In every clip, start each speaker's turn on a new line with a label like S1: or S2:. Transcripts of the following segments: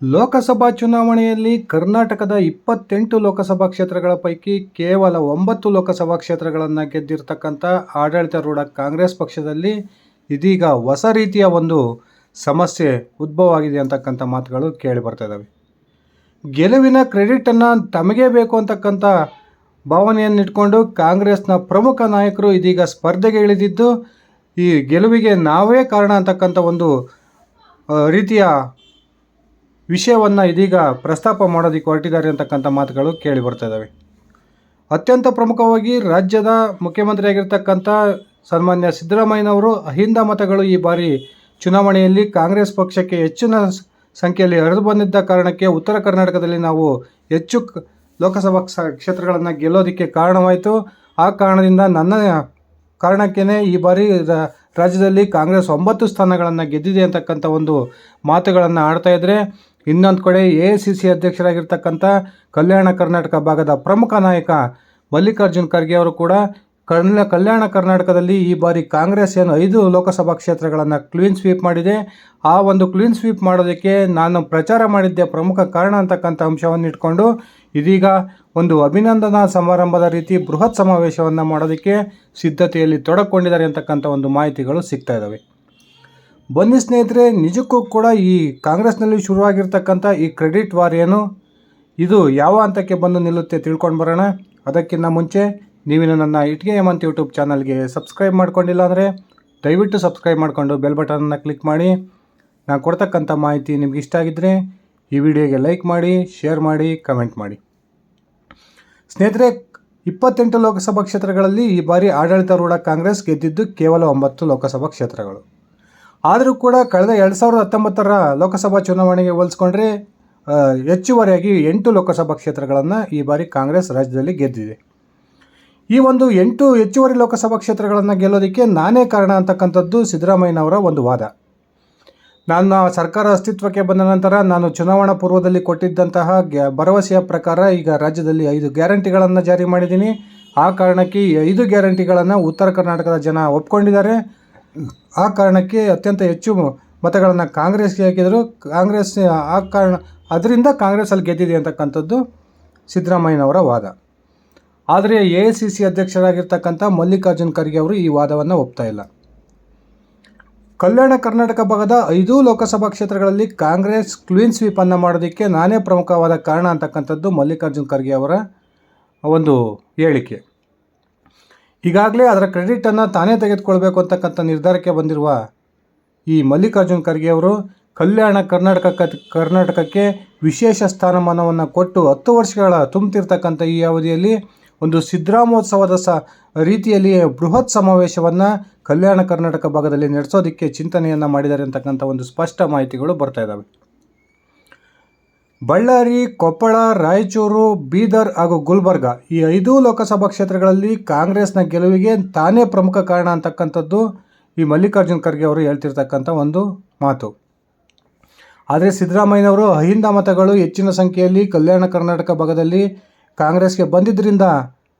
S1: ಲೋಕಸಭಾ ಚುನಾವಣೆಯಲ್ಲಿ ಕರ್ನಾಟಕದ 28 ಲೋಕಸಭಾ ಕ್ಷೇತ್ರಗಳ ಪೈಕಿ ಕೇವಲ 9 ಲೋಕಸಭಾ ಕ್ಷೇತ್ರಗಳನ್ನು ಗೆದ್ದಿರ್ತಕ್ಕಂಥ ಆಡಳಿತಾರೂಢ ಕಾಂಗ್ರೆಸ್ ಪಕ್ಷದಲ್ಲಿ ಇದೀಗ ಹೊಸ ರೀತಿಯ ಒಂದು ಸಮಸ್ಯೆ ಉದ್ಭವ ಆಗಿದೆ ಅಂತಕ್ಕಂಥ ಮಾತುಗಳು ಕೇಳಿ ಬರ್ತಾ ಇದ್ದಾವೆ. ಗೆಲುವಿನ ಕ್ರೆಡಿಟನ್ನು ತಮಗೇ ಬೇಕು ಅಂತಕ್ಕಂಥ ಭಾವನೆಯನ್ನಿಟ್ಕೊಂಡು ಕಾಂಗ್ರೆಸ್ನ ಪ್ರಮುಖ ನಾಯಕರು ಇದೀಗ ಸ್ಪರ್ಧೆಗೆ ಇಳಿದಿದ್ದು, ಈ ಗೆಲುವಿಗೆ ನಾವೇ ಕಾರಣ ಅಂತಕ್ಕಂಥ ಒಂದು ರೀತಿಯ ವಿಷಯವನ್ನು ಇದೀಗ ಪ್ರಸ್ತಾಪ ಮಾಡೋದಕ್ಕೆ ಹೊರಟಿದ್ದಾರೆ ಅಂತಕ್ಕಂಥ ಮಾತುಗಳು ಕೇಳಿ ಬರ್ತಾ ಇದ್ದಾವೆ. ಅತ್ಯಂತ ಪ್ರಮುಖವಾಗಿ ರಾಜ್ಯದ ಮುಖ್ಯಮಂತ್ರಿಯಾಗಿರ್ತಕ್ಕಂಥ ಸನ್ಮಾನ್ಯ ಸಿದ್ದರಾಮಯ್ಯನವರು ಅಹಿಂದ ಮತಗಳು ಈ ಬಾರಿ ಚುನಾವಣೆಯಲ್ಲಿ ಕಾಂಗ್ರೆಸ್ ಪಕ್ಷಕ್ಕೆ ಹೆಚ್ಚಿನ ಸಂಖ್ಯೆಯಲ್ಲಿ ಹರಿದು ಬಂದಿದ್ದ ಕಾರಣಕ್ಕೆ ಉತ್ತರ ಕರ್ನಾಟಕದಲ್ಲಿ ನಾವು ಹೆಚ್ಚು ಲೋಕಸಭಾ ಕ್ಷೇತ್ರಗಳನ್ನು ಗೆಲ್ಲೋದಕ್ಕೆ ಕಾರಣವಾಯಿತು. ಆ ಕಾರಣದಿಂದ ನನ್ನ ಕಾರಣಕ್ಕೇ ಈ ಬಾರಿ ರಾಜ್ಯದಲ್ಲಿ ಕಾಂಗ್ರೆಸ್ 9 ಸ್ಥಾನಗಳನ್ನು ಗೆದ್ದಿದೆ ಅಂತಕ್ಕಂಥ ಒಂದು ಮಾತುಗಳನ್ನು ಆಡ್ತಾ ಇದ್ದರೆ, ಇನ್ನೊಂದು ಕಡೆ AICC ಅಧ್ಯಕ್ಷರಾಗಿರ್ತಕ್ಕಂಥ ಕಲ್ಯಾಣ ಕರ್ನಾಟಕ ಭಾಗದ ಪ್ರಮುಖ ನಾಯಕ ಮಲ್ಲಿಕಾರ್ಜುನ್ ಖರ್ಗೆ ಅವರು ಕೂಡ ಕಲ್ಯಾಣ ಕರ್ನಾಟಕದಲ್ಲಿ ಈ ಬಾರಿ ಕಾಂಗ್ರೆಸ್ ಏನು 5 ಲೋಕಸಭಾ ಕ್ಷೇತ್ರಗಳನ್ನು ಕ್ಲೀನ್ ಸ್ವೀಪ್ ಮಾಡಿದೆ. ಆ ಒಂದು ಕ್ಲೀನ್ ಸ್ವೀಪ್ ಮಾಡೋದಕ್ಕೆ ನಾನು ಪ್ರಚಾರ ಮಾಡಿದ್ದೆ ಪ್ರಮುಖ ಕಾರಣ ಅಂತಕ್ಕಂಥ ಅಂಶವನ್ನು ಇಟ್ಕೊಂಡು ಇದೀಗ ಒಂದು ಅಭಿನಂದನಾ ಸಮಾರಂಭದ ರೀತಿ ಬೃಹತ್ ಸಮಾವೇಶವನ್ನು ಮಾಡೋದಕ್ಕೆ ಸಿದ್ಧತೆಯಲ್ಲಿ ತೊಡಕೊಂಡಿದ್ದಾರೆ ಅಂತಕ್ಕಂಥ ಒಂದು ಮಾಹಿತಿಗಳು ಸಿಗ್ತಾ ಇದ್ದಾವೆ. ಬನ್ನಿ ಸ್ನೇಹಿತರೆ, ನಿಜಕ್ಕೂ ಕೂಡ ಈ ಕಾಂಗ್ರೆಸ್ನಲ್ಲಿ ಶುರುವಾಗಿರ್ತಕ್ಕಂಥ ಈ ಕ್ರೆಡಿಟ್ ವಾರ್ ಏನು, ಇದು ಯಾವ ಹಂತಕ್ಕೆ ಬಂದು ನಿಲ್ಲುತ್ತೆ ತಿಳ್ಕೊಂಡು ಬರೋಣ. ಅದಕ್ಕಿಂತ ಮುಂಚೆ ನೀವಿನ್ನು ನನ್ನ ಇಟ್ಗೆ ಹೇಮಂತ್ ಯೂಟ್ಯೂಬ್ ಚಾನಲ್ಗೆ ಸಬ್ಸ್ಕ್ರೈಬ್ ಮಾಡ್ಕೊಂಡಿಲ್ಲ ಅಂದರೆ ದಯವಿಟ್ಟು ಸಬ್ಸ್ಕ್ರೈಬ್ ಮಾಡಿಕೊಂಡು ಬೆಲ್ ಬಟನನ್ನು ಕ್ಲಿಕ್ ಮಾಡಿ. ನಾನು ಕೊಡ್ತಕ್ಕಂಥ ಮಾಹಿತಿ ನಿಮ್ಗೆ ಇಷ್ಟ ಆಗಿದ್ದರೆ ಈ ವಿಡಿಯೋಗೆ ಲೈಕ್ ಮಾಡಿ, ಶೇರ್ ಮಾಡಿ, ಕಮೆಂಟ್ ಮಾಡಿ. ಸ್ನೇಹಿತರೆ, 28 ಲೋಕಸಭಾ ಕ್ಷೇತ್ರಗಳಲ್ಲಿ ಈ ಬಾರಿ ಆಡಳಿತಾರೂಢ ಕಾಂಗ್ರೆಸ್ ಗೆದ್ದಿದ್ದು ಕೇವಲ 9 ಲೋಕಸಭಾ ಕ್ಷೇತ್ರಗಳು. ಆದರೂ ಕೂಡ ಕಳೆದ 2019ರ ಲೋಕಸಭಾ ಚುನಾವಣೆಗೆ ಹೋಲಿಸ್ಕೊಂಡ್ರೆ ಹೆಚ್ಚುವರಿಯಾಗಿ 8 ಲೋಕಸಭಾ ಕ್ಷೇತ್ರಗಳನ್ನು ಈ ಬಾರಿ ಕಾಂಗ್ರೆಸ್ ರಾಜ್ಯದಲ್ಲಿ ಗೆದ್ದಿದೆ. ಈ ಒಂದು 8 ಹೆಚ್ಚುವರಿ ಲೋಕಸಭಾ ಕ್ಷೇತ್ರಗಳನ್ನು ಗೆಲ್ಲೋದಕ್ಕೆ ನಾನೇ ಕಾರಣ ಅಂತಕ್ಕಂಥದ್ದು ಸಿದ್ದರಾಮಯ್ಯನವರ ಒಂದು ವಾದ. ನನ್ನ ಸರ್ಕಾರ ಅಸ್ತಿತ್ವಕ್ಕೆ ಬಂದ ನಂತರ ನಾನು ಚುನಾವಣಾ ಪೂರ್ವದಲ್ಲಿ ಕೊಟ್ಟಿದ್ದಂತಹ ಭರವಸೆಯ ಪ್ರಕಾರ ಈಗ ರಾಜ್ಯದಲ್ಲಿ 5 ಗ್ಯಾರಂಟಿಗಳನ್ನು ಜಾರಿ ಮಾಡಿದ್ದೀನಿ. ಆ ಕಾರಣಕ್ಕೆ ಈ 5 ಗ್ಯಾರಂಟಿಗಳನ್ನು ಉತ್ತರ ಕರ್ನಾಟಕದ ಜನ ಒಪ್ಕೊಂಡಿದ್ದಾರೆ. ಆ ಕಾರಣಕ್ಕೆ ಅತ್ಯಂತ ಹೆಚ್ಚು ಮತಗಳನ್ನು ಕಾಂಗ್ರೆಸ್ಗೆ ಹಾಕಿದರು. ಅದರಿಂದ ಕಾಂಗ್ರೆಸ್ಸಲ್ಲಿ ಗೆದ್ದಿದೆ ಅಂತಕ್ಕಂಥದ್ದು ಸಿದ್ದರಾಮಯ್ಯನವರ ವಾದ. ಆದರೆ AICC ಅಧ್ಯಕ್ಷರಾಗಿರ್ತಕ್ಕಂಥ ಮಲ್ಲಿಕಾರ್ಜುನ್ ಖರ್ಗೆ ಅವರು ಈ ವಾದವನ್ನು ಒಪ್ತಾ ಇಲ್ಲ. ಕಲ್ಯಾಣ ಕರ್ನಾಟಕ ಭಾಗದ 5 ಲೋಕಸಭಾ ಕ್ಷೇತ್ರಗಳಲ್ಲಿ ಕಾಂಗ್ರೆಸ್ ಕ್ಲೀನ್ ಸ್ವೀಪನ್ನು ಮಾಡೋದಕ್ಕೆ ನಾನೇ ಪ್ರಮುಖವಾದ ಕಾರಣ ಅಂತಕ್ಕಂಥದ್ದು ಮಲ್ಲಿಕಾರ್ಜುನ್ ಖರ್ಗೆ ಅವರ ಒಂದು ಹೇಳಿಕೆ. ಈಗಾಗಲೇ ಅದರ ಕ್ರೆಡಿಟನ್ನು ತಾನೇ ತೆಗೆದುಕೊಳ್ಬೇಕು ಅಂತಕ್ಕಂಥ ನಿರ್ಧಾರಕ್ಕೆ ಬಂದಿರುವ ಈ ಮಲ್ಲಿಕಾರ್ಜುನ್ ಖರ್ಗೆ ಅವರು ಕಲ್ಯಾಣ ಕರ್ನಾಟಕಕ್ಕೆ ವಿಶೇಷ ಸ್ಥಾನಮಾನವನ್ನು ಕೊಟ್ಟು 10 ವರ್ಷಗಳ ತುಂಬುತ್ತಿರ್ತಕ್ಕಂಥ ಈ ಅವಧಿಯಲ್ಲಿ ಒಂದು ಸಿದ್ದರಾಮೋತ್ಸವದ ರೀತಿಯಲ್ಲಿ ಬೃಹತ್ ಸಮಾವೇಶವನ್ನು ಕಲ್ಯಾಣ ಕರ್ನಾಟಕ ಭಾಗದಲ್ಲಿ ನಡೆಸೋದಕ್ಕೆ ಚಿಂತನೆಯನ್ನು ಮಾಡಿದ್ದಾರೆ ಅಂತಕ್ಕಂಥ ಒಂದು ಸ್ಪಷ್ಟ ಮಾಹಿತಿಗಳು ಬರ್ತಾ ಇದ್ದಾವೆ. ಬಳ್ಳಾರಿ, ಕೊಪ್ಪಳ, ರಾಯಚೂರು, ಬೀದರ್ ಹಾಗೂ ಗುಲ್ಬರ್ಗ ಈ 5 ಲೋಕಸಭಾ ಕ್ಷೇತ್ರಗಳಲ್ಲಿ ಕಾಂಗ್ರೆಸ್ನ ಗೆಲುವಿಗೆ ತಾನೇ ಪ್ರಮುಖ ಕಾರಣ ಅಂತಕ್ಕಂಥದ್ದು ಈ ಮಲ್ಲಿಕಾರ್ಜುನ್ ಖರ್ಗೆ ಅವರು ಹೇಳ್ತಿರ್ತಕ್ಕಂಥ ಒಂದು ಮಾತು. ಆದರೆ ಸಿದ್ದರಾಮಯ್ಯನವರು ಅಹಿಂದ ಮತಗಳು ಹೆಚ್ಚಿನ ಸಂಖ್ಯೆಯಲ್ಲಿ ಕಲ್ಯಾಣ ಕರ್ನಾಟಕ ಭಾಗದಲ್ಲಿ ಕಾಂಗ್ರೆಸ್ಗೆ ಬಂದಿದ್ದರಿಂದ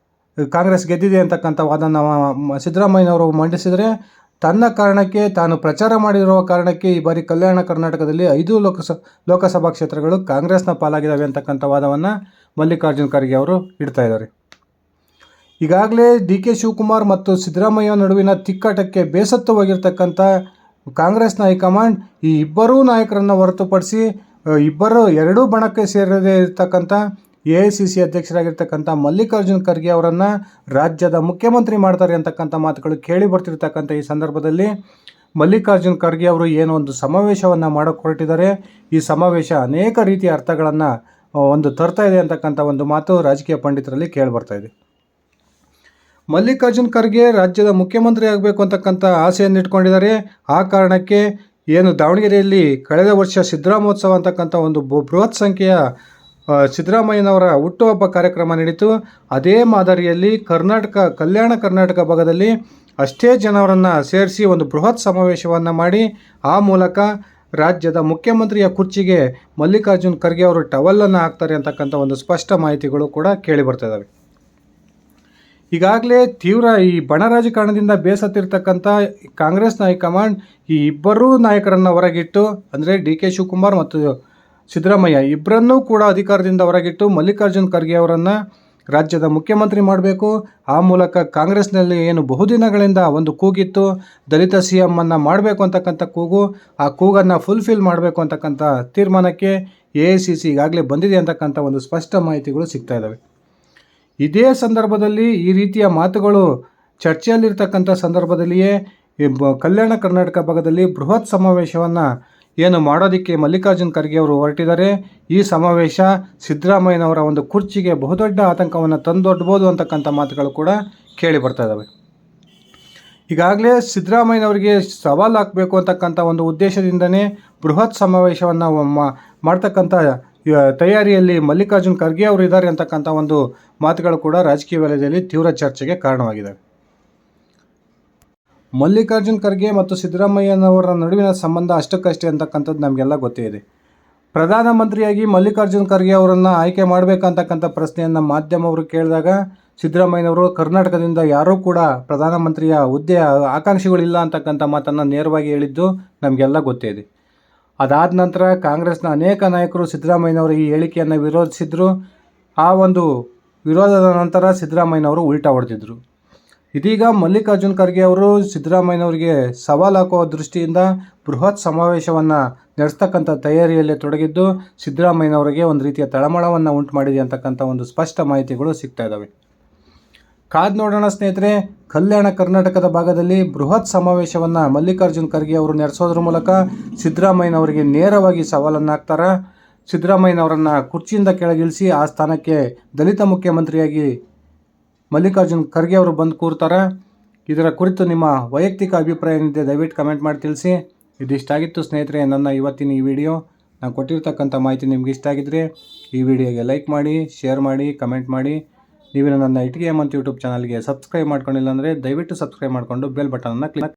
S1: ಕಾಂಗ್ರೆಸ್ ಗೆದ್ದಿದೆ ಅಂತಕ್ಕಂಥ ವಾದನ ಸಿದ್ದರಾಮಯ್ಯನವರು ಮಂಡಿಸಿದರೆ, ತನ್ನ ಕಾರಣಕ್ಕೆ ತಾನು ಪ್ರಚಾರ ಮಾಡಿರುವ ಕಾರಣಕ್ಕೆ ಈ ಬಾರಿ ಕಲ್ಯಾಣ ಕರ್ನಾಟಕದಲ್ಲಿ 5 ಲೋಕಸಭಾ ಕ್ಷೇತ್ರಗಳು ಕಾಂಗ್ರೆಸ್ನ ಪಾಲಾಗಿದ್ದಾವೆ ಅಂತಕ್ಕಂಥ ವಾದವನ್ನು ಮಲ್ಲಿಕಾರ್ಜುನ್ ಖರ್ಗೆ ಅವರು ಇಡ್ತಾ ಇದ್ದಾರೆ. ಈಗಾಗಲೇ DK ಶಿವಕುಮಾರ್ ಮತ್ತು ಸಿದ್ದರಾಮಯ್ಯ ನಡುವಿನ ತಿಕ್ಕಾಟಕ್ಕೆ ಬೇಸತ್ತು ಹೋಗಿರ್ತಕ್ಕಂಥ ಕಾಂಗ್ರೆಸ್ನ ಹೈಕಮಾಂಡ್ ಈ ಇಬ್ಬರೂ ನಾಯಕರನ್ನು ಹೊರತುಪಡಿಸಿ ಎರಡೂ ಬಣಕ್ಕೆ ಸೇರದೇ ಇರತಕ್ಕಂಥ AICC ಅಧ್ಯಕ್ಷರಾಗಿರ್ತಕ್ಕಂಥ ಮಲ್ಲಿಕಾರ್ಜುನ್ ಖರ್ಗೆ ಅವರನ್ನು ರಾಜ್ಯದ ಮುಖ್ಯಮಂತ್ರಿ ಮಾಡ್ತಾರೆ ಅಂತಕ್ಕಂಥ ಮಾತುಗಳು ಕೇಳಿ ಬರ್ತಿರ್ತಕ್ಕಂಥ ಈ ಸಂದರ್ಭದಲ್ಲಿ ಮಲ್ಲಿಕಾರ್ಜುನ್ ಖರ್ಗೆ ಅವರು ಏನೋ ಒಂದು ಸಮಾವೇಶವನ್ನು ಮಾಡೋಕ್ಕೆ ಹೊರಟಿದ್ದಾರೆ. ಈ ಸಮಾವೇಶ ಅನೇಕ ರೀತಿಯ ಅರ್ಥಗಳನ್ನು ಒಂದು ತರ್ತಾ ಇದೆ ಅಂತಕ್ಕಂಥ ಒಂದು ಮಾತು ರಾಜಕೀಯ ಪಂಡಿತರಲ್ಲಿ ಕೇಳಿ ಬರ್ತಾ ಇದೆ. ಮಲ್ಲಿಕಾರ್ಜುನ್ ಖರ್ಗೆ ರಾಜ್ಯದ ಮುಖ್ಯಮಂತ್ರಿ ಆಗಬೇಕು ಅಂತಕ್ಕಂಥ ಆಸೆಯನ್ನು ಇಟ್ಕೊಂಡಿದ್ದಾರೆ. ಆ ಕಾರಣಕ್ಕೆ ಏನು ದಾವಣಗೆರೆಯಲ್ಲಿ ಕಳೆದ ವರ್ಷ ಸಿದ್ದರಾಮೋತ್ಸವ ಅಂತಕ್ಕಂಥ ಒಂದು ಬೃಹತ್ ಸಂಖ್ಯೆಯ ಸಿದ್ದರಾಮಯ್ಯನವರ ಹುಟ್ಟುಹಬ್ಬ ಕಾರ್ಯಕ್ರಮ ನಡೀತು. ಅದೇ ಮಾದರಿಯಲ್ಲಿ ಕಲ್ಯಾಣ ಕರ್ನಾಟಕ ಭಾಗದಲ್ಲಿ ಅಷ್ಟೇ ಜನರನ್ನು ಸೇರಿಸಿ ಒಂದು ಬೃಹತ್ ಸಮಾವೇಶವನ್ನು ಮಾಡಿ ಆ ಮೂಲಕ ರಾಜ್ಯದ ಮುಖ್ಯಮಂತ್ರಿಯ ಕುರ್ಚಿಗೆ ಮಲ್ಲಿಕಾರ್ಜುನ್ ಖರ್ಗೆ ಅವರು ಟವಲನ್ನು ಹಾಕ್ತಾರೆ ಅಂತಕ್ಕಂಥ ಒಂದು ಸ್ಪಷ್ಟ ಮಾಹಿತಿಗಳು ಕೂಡ ಕೇಳಿ ಬರ್ತಾ ಇದ್ದಾವೆ. ಈಗಾಗಲೇ ತೀವ್ರ ಈ ಬಣ ರಾಜಕಾರಣದಿಂದ ಬೇಸತ್ತಿರ್ತಕ್ಕಂಥ ಕಾಂಗ್ರೆಸ್ನ ಹೈಕಮಾಂಡ್ ಈ ಇಬ್ಬರೂ ನಾಯಕರನ್ನು ಹೊರಗಿಟ್ಟು, ಅಂದರೆ DK ಶಿವಕುಮಾರ್ ಮತ್ತು ಸಿದ್ದರಾಮಯ್ಯ ಇಬ್ಬರನ್ನೂ ಕೂಡ ಅಧಿಕಾರದಿಂದ ಹೊರಗಿಟ್ಟು ಮಲ್ಲಿಕಾರ್ಜುನ್ ಖರ್ಗೆ ಅವರನ್ನು ರಾಜ್ಯದ ಮುಖ್ಯಮಂತ್ರಿ ಮಾಡಬೇಕು. ಆ ಮೂಲಕ ಕಾಂಗ್ರೆಸ್ನಲ್ಲಿ ಏನು ಬಹುದಿನಗಳಿಂದ ಒಂದು ಕೂಗಿತ್ತು, ದಲಿತ ಸಿ ಎಂ ಅನ್ನು ಮಾಡಬೇಕು ಅಂತಕ್ಕಂಥ ಕೂಗು, ಆ ಕೂಗನ್ನು ಫುಲ್ಫಿಲ್ ಮಾಡಬೇಕು ಅಂತಕ್ಕಂಥ ತೀರ್ಮಾನಕ್ಕೆ AICC ಈಗಾಗಲೇ ಬಂದಿದೆ ಅಂತಕ್ಕಂಥ ಒಂದು ಸ್ಪಷ್ಟ ಮಾಹಿತಿಗಳು ಸಿಗ್ತಾ ಇದ್ದಾವೆ. ಇದೇ ಸಂದರ್ಭದಲ್ಲಿ ಈ ರೀತಿಯ ಮಾತುಗಳು ಚರ್ಚೆಯಲ್ಲಿರ್ತಕ್ಕಂಥ ಸಂದರ್ಭದಲ್ಲಿಯೇ ಕಲ್ಯಾಣ ಕರ್ನಾಟಕ ಭಾಗದಲ್ಲಿ ಬೃಹತ್ ಸಮಾವೇಶವನ್ನು ಏನು ಮಾಡೋದಕ್ಕೆ ಮಲ್ಲಿಕಾರ್ಜುನ್ ಖರ್ಗೆ ಅವರು ಹೊರಟಿದ್ದಾರೆ. ಈ ಸಮಾವೇಶ ಸಿದ್ದರಾಮಯ್ಯನವರ ಒಂದು ಕುರ್ಚಿಗೆ ಬಹುದೊಡ್ಡ ಆತಂಕವನ್ನು ತಂದೊಡ್ಬೋದು ಅಂತಕ್ಕಂಥ ಮಾತುಗಳು ಕೂಡ ಕೇಳಿ ಬರ್ತಾ ಇದ್ದಾವೆ. ಈಗಾಗಲೇ ಸಿದ್ದರಾಮಯ್ಯನವರಿಗೆ ಸವಾಲು ಹಾಕಬೇಕು ಅಂತಕ್ಕಂಥ ಒಂದು ಉದ್ದೇಶದಿಂದನೇ ಬೃಹತ್ ಸಮಾವೇಶವನ್ನು ಮಾಡ್ತಕ್ಕಂಥ ತಯಾರಿಯಲ್ಲಿ ಮಲ್ಲಿಕಾರ್ಜುನ್ ಖರ್ಗೆ ಅವರು ಇದ್ದಾರೆ ಅಂತಕ್ಕಂಥ ಒಂದು ಮಾತುಗಳು ಕೂಡ ರಾಜಕೀಯ ವಲಯದಲ್ಲಿ ತೀವ್ರ ಚರ್ಚೆಗೆ ಕಾರಣವಾಗಿದೆ. ಮಲ್ಲಿಕಾರ್ಜುನ್ ಖರ್ಗೆ ಮತ್ತು ಸಿದ್ದರಾಮಯ್ಯನವರ ನಡುವಿನ ಸಂಬಂಧ ಅಷ್ಟಕ್ಕಷ್ಟೇ ಅಂತಕ್ಕಂಥದ್ದು ನಮಗೆಲ್ಲ ಗೊತ್ತೇ ಇದೆ. ಪ್ರಧಾನಮಂತ್ರಿಯಾಗಿ ಮಲ್ಲಿಕಾರ್ಜುನ್ ಖರ್ಗೆ ಅವರನ್ನು ಆಯ್ಕೆ ಮಾಡಬೇಕಂತಕ್ಕಂಥ ಪ್ರಶ್ನೆಯನ್ನು ಮಾಧ್ಯಮವರು ಕೇಳಿದಾಗ ಸಿದ್ದರಾಮಯ್ಯನವರು ಕರ್ನಾಟಕದಿಂದ ಯಾರೂ ಕೂಡ ಪ್ರಧಾನಮಂತ್ರಿಯ ಹುದ್ದೆ ಆಕಾಂಕ್ಷಿಗಳಿಲ್ಲ ಅಂತಕ್ಕಂಥ ಮಾತನ್ನು ನೇರವಾಗಿ ಹೇಳಿದ್ದು ನಮಗೆಲ್ಲ ಗೊತ್ತೇ ಇದೆ. ಅದಾದ ನಂತರ ಕಾಂಗ್ರೆಸ್ನ ಅನೇಕ ನಾಯಕರು ಸಿದ್ದರಾಮಯ್ಯನವರ ಈ ಹೇಳಿಕೆಯನ್ನು ವಿರೋಧಿಸಿದ್ರು. ಆ ಒಂದು ವಿರೋಧದ ನಂತರ ಸಿದ್ದರಾಮಯ್ಯನವರು ಉಲ್ಟಾ ಹೊಡೆದಿದ್ರು. ಇದೀಗ ಮಲ್ಲಿಕಾರ್ಜುನ್ ಖರ್ಗೆ ಅವರು ಸಿದ್ದರಾಮಯ್ಯನವರಿಗೆ ಸವಾಲು ಹಾಕುವ ದೃಷ್ಟಿಯಿಂದ ಬೃಹತ್ ಸಮಾವೇಶವನ್ನು ನಡೆಸ್ತಕ್ಕಂಥ ತಯಾರಿಯಲ್ಲಿ ತೊಡಗಿದ್ದು ಸಿದ್ದರಾಮಯ್ಯನವರಿಗೆ ಒಂದು ರೀತಿಯ ತಳಮಳವನ್ನು ಉಂಟು ಮಾಡಿದೆ ಅಂತಕ್ಕಂಥ ಒಂದು ಸ್ಪಷ್ಟ ಮಾಹಿತಿಗಳು ಸಿಗ್ತಾ ಇದ್ದಾವೆ. ಕಾದು ನೋಡೋಣ ಸ್ನೇಹಿತರೆ, ಕಲ್ಯಾಣ ಕರ್ನಾಟಕದ ಭಾಗದಲ್ಲಿ ಬೃಹತ್ ಸಮಾವೇಶವನ್ನು ಮಲ್ಲಿಕಾರ್ಜುನ್ ಖರ್ಗೆ ಅವರು ನಡೆಸೋದ್ರ ಮೂಲಕ ಸಿದ್ದರಾಮಯ್ಯನವರಿಗೆ ನೇರವಾಗಿ ಸವಾಲನ್ನು ಹಾಕ್ತಾರೆ. ಸಿದ್ದರಾಮಯ್ಯನವರನ್ನು ಕುರ್ಚಿಯಿಂದ ಕೆಳಗಿಳಿಸಿ ಆ ಸ್ಥಾನಕ್ಕೆ ದಲಿತ ಮುಖ್ಯಮಂತ್ರಿಯಾಗಿ ಮಲ್ಲಿಕಾರ್ಜುನ್ ಖರ್ಗೆ ಅವರು ಬಂದು ಕೂರ್ತಾರೆ. ಇದರ ಕುರಿತು ನಿಮ್ಮ ವೈಯಕ್ತಿಕ ಅಭಿಪ್ರಾಯ ಏನಿದೆ ದಯವಿಟ್ಟು ಕಮೆಂಟ್ ಮಾಡಿ ತಿಳಿಸಿ. ಇದಿಷ್ಟಾಗಿತ್ತು ಸ್ನೇಹಿತರೆ ನನ್ನ ಇವತ್ತಿನ ಈ ವಿಡಿಯೋ. ನಾನು ಕೊಟ್ಟಿರ್ತಕ್ಕಂಥ ಮಾಹಿತಿ ನಿಮ್ಗೆ ಇಷ್ಟ ಆಗಿದ್ದರೆ ಈ ವಿಡಿಯೋಗೆ ಲೈಕ್ ಮಾಡಿ, ಶೇರ್ ಮಾಡಿ, ಕಮೆಂಟ್ ಮಾಡಿ. ನೀವು ನನ್ನ ಇಟಿಗೆ ಹೇಮಂತ್ ಯೂಟ್ಯೂಬ್ ಚಾನಲ್ಗೆ ಸಬ್ಸ್ಕ್ರೈಬ್ ಮಾಡ್ಕೊಂಡಿಲ್ಲ ಅಂದರೆ ದಯವಿಟ್ಟು ಸಬ್ಸ್ಕ್ರೈಬ್ ಮಾಡಿಕೊಂಡು ಬೆಲ್ ಬಟನನ್ನು ಕ್ಲಿಕ್